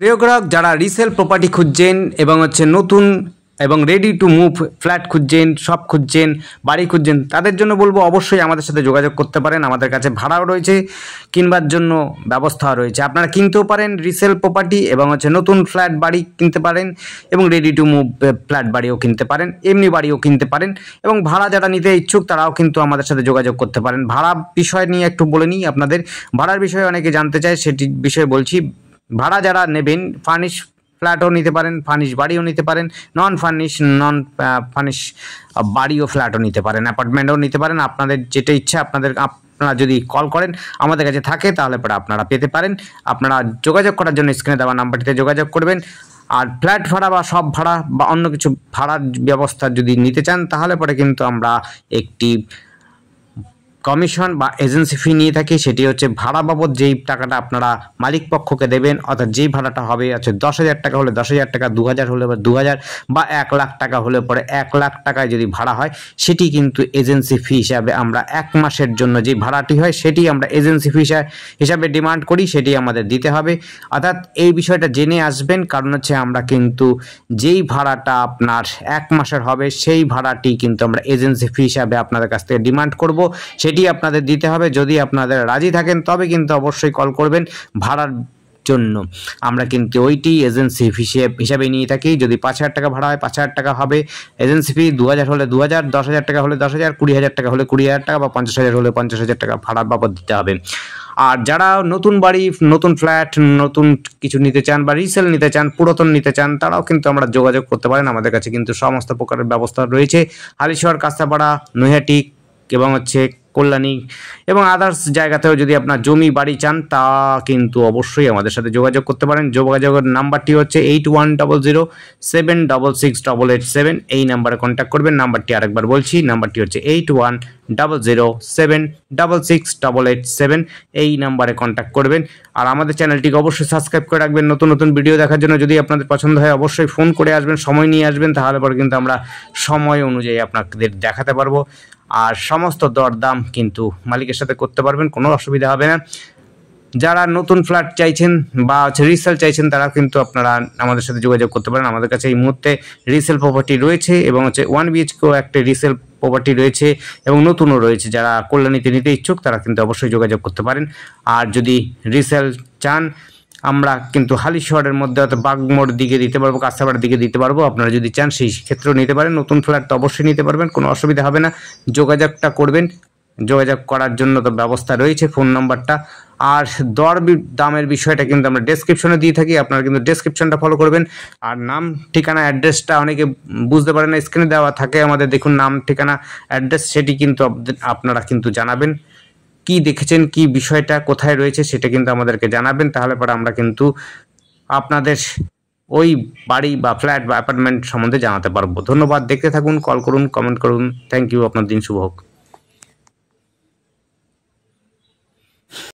প্রিয় গ্রাহক যারা রিসেল প্রপার্টি খুঁজছেন এবং নতুন এবং রেডি টু মুভ ফ্ল্যাট খুঁজছেন, শপ খুঁজছেন, বাড়ি খুঁজছেন, তাদের জন্য বলবো অবশ্যই আমাদের সাথে যোগাযোগ করতে পারেন। আমাদের কাছে ভাড়াও রয়েছে, কিনবার জন্য ব্যবস্থাও রয়েছে। আপনারা কিনতেও পারেন রিসেল প্রপার্টি এবং নতুন ফ্ল্যাট বাড়ি কিনতে পারেন এবং রেডি টু মুভ ফ্ল্যাট বাড়িও কিনতে পারেন, এমনি বাড়িও কিনতে পারেন এবং ভাড়া যারা নিতে ইচ্ছুক তারাও কিন্তু আমাদের সাথে যোগাযোগ করতে পারেন। ভাড়া বিষয় নিয়ে একটু বলে নিই আপনাদের। ভাড়ার বিষয়ে অনেকে জানতে চায়, সেটি বিষয়ে বলছি। ভাড়া যারা নেবেন ফার্নিশ ফ্ল্যাটও নিতে পারেন, ফার্নিশ বাড়িও নিতে পারেন, নন ফার্নিশ বাড়িও ফ্ল্যাটও নিতে পারেন, অ্যাপার্টমেন্টও নিতে পারেন। আপনাদের যেটা ইচ্ছা আপনারা যদি কল করেন আমাদের কাছে থাকে তাহলে পরে আপনারা পেতে পারেন। আপনারা যোগাযোগ করার জন্য স্ক্রিনে দেওয়া নাম্বারটিতে যোগাযোগ করবেন। আর ফ্ল্যাট ভাড়া বা সব ভাড়া বা অন্য কিছু ভাড়ার ব্যবস্থা যদি নিতে চান তাহলে পরে কিন্তু আমরা একটি কমিশন বা এজেন্সি ফি নিয়ে থাকি। সেটি হচ্ছে ভাড়া বাবদ যেই টাকাটা আপনারা মালিক পক্ষকে দেবেন, অর্থাৎ যেই ভাড়াটা হবে 10,000 টাকা হলে 10,000 টাকা, 2,000 হলে 2,000 বা 1 লাখ টাকা হলে পরে 1 লাখ টাকায় যদি ভাড়া হয় সেটি কিন্তু এজেন্সি ফি হিসাবে আমরা 1 মাসের জন্য যে ভাড়াটি হয় সেটি আমরা এজেন্সি ফি হিসাবে ডিমান্ড করি, সেটি আমাদের দিতে হবে। অর্থাৎ এই বিষয়টা জেনে আসবেন, কারণ আমরা কিন্তু যেই ভাড়াটা আপনার 1 মাসের হবে সেই ভাড়াটি কিন্তু আমরা এজেন্সি ফি হিসাবে আপনাদের কাছ থেকে ডিমান্ড করব, সেটি আপনাদের দিতে হবে। যদি আপনাদের রাজি থাকেন তবে কিন্তু অবশ্যই কল করবেন ভাড়ার জন্য। আমরা কিন্তু ওইটি এজেন্সি ফি হিসাবে নিয়ে থাকি। যদি 5,000 টাকা ভাড়া হয় 5,000 টাকা হবে এজেন্সি ফি, 2,000 হলে 2,000, 10,000 টাকা হলে 10,000, 20,000 টাকা হলে 20,000 টাকা বা 50,000 হলে 50,000 টাকা ভাড়ার বাবদ দিতে হবে। আর যারা নতুন বাড়ি, নতুন ফ্ল্যাট, নতুন কিছু নিতে চান বা রিসেল নিতে চান, পুরাতন নিতে চান, তারাও কিন্তু আমরা যোগাযোগ করতে পারেন। আমাদের কাছে কিন্তু সমস্ত প্রকারের ব্যবস্থা রয়েছে। হালিশহর, কাঁচরাপাড়া, নৈহাটি এবং কল্যাণী এবং আদার্স জায়গাতেও যদি আপনার জমি বাড়ি চান তা কিন্তু অবশ্যই আমাদের সাথে যোগাযোগ করতে পারেন। যোগাযোগের নাম্বারটি হচ্ছে 8100766887। এই নাম্বারে কন্ট্যাক্ট করবেন। নাম্বারটি আরেকবার বলছি, নাম্বারটি হচ্ছে 8100766887। এই নাম্বারে কন্ট্যাক্ট করবেন। আর আমাদের চ্যানেলটিকে অবশ্যই সাবস্ক্রাইব করে রাখবেন নতুন নতুন ভিডিও দেখার জন্য। যদি আপনাদের পছন্দ হয় অবশ্যই ফোন করে আসবেন, সময় নিয়ে আসবেন, তাহলে পরে কিন্তু আমরা সময় অনুযায়ী আপনাদের দেখাতে পারবো। আর সমস্ত দরদাম কিন্তু মালিকের সাথে করতে পারবেন, কোনো অসুবিধা হবে না। যারা নতুন ফ্ল্যাট চাইছেন বা রিসেল চাইছেন তারা কিন্তু আপনারা আমাদের সাথে যোগাযোগ করতে পারেন। আমাদের কাছে এই মুহূর্তে রিসেল প্রপার্টি রয়েছে এবং 1 BHK একটা রিসেল প্রপার্টি রয়েছে এবং নতুনও রয়েছে। যারা কল্যাণীতে নিতে ইচ্ছুক তারা কিন্তু অবশ্যই যোগাযোগ করতে পারেন। আর যদি রিসেল চান আমরা কিন্তু হালিশহরের মধ্যে অর্থাৎ বাগমোড় দিকে দিতে পারবো, কাঁচরাপাড়ার দিকে দিতে পারবো। আপনারা যদি চান সেই ক্ষেত্রেও নিতে পারেন। নতুন ফ্ল্যাট তো অবশ্যই নিতে পারবেন, কোনো অসুবিধা হবে না। যোগাযোগটা করবেন, যোগাযোগ করার জন্য তো ব্যবস্থা রয়েছে, ফোন নাম্বারটা। আর দামের বিষয়টা কিন্তু আমরা ডেসক্রিপশনে দিয়ে থাকি, আপনারা কিন্তু ডেসক্রিপশনটা ফলো করবেন। আর নাম, ঠিকানা, অ্যাড্রেসটা অনেকে বুঝতে পারেন না, স্ক্রিনে দেওয়া থাকে আমাদের, দেখুন নাম, ঠিকানা, অ্যাড্রেস, সেটি কিন্তু আপনারা কিন্তু জানাবেন। কি দেখেছেন, কি বিষয়টা কোথায় রয়েছে সেটা কিন্তু আমাদেরকে জানাবেন, তাহলে পরে আমরা কিন্তু আপনাদের ওই বাড়ি বা ফ্ল্যাট বা অ্যাপার্টমেন্ট সম্বন্ধে জানাতে পারবো। ধন্যবাদ, দেখতে থাকুন, কল করুন, কমেন্ট করুন। থ্যাংক ইউ, আপনার দিন শুভ হোক।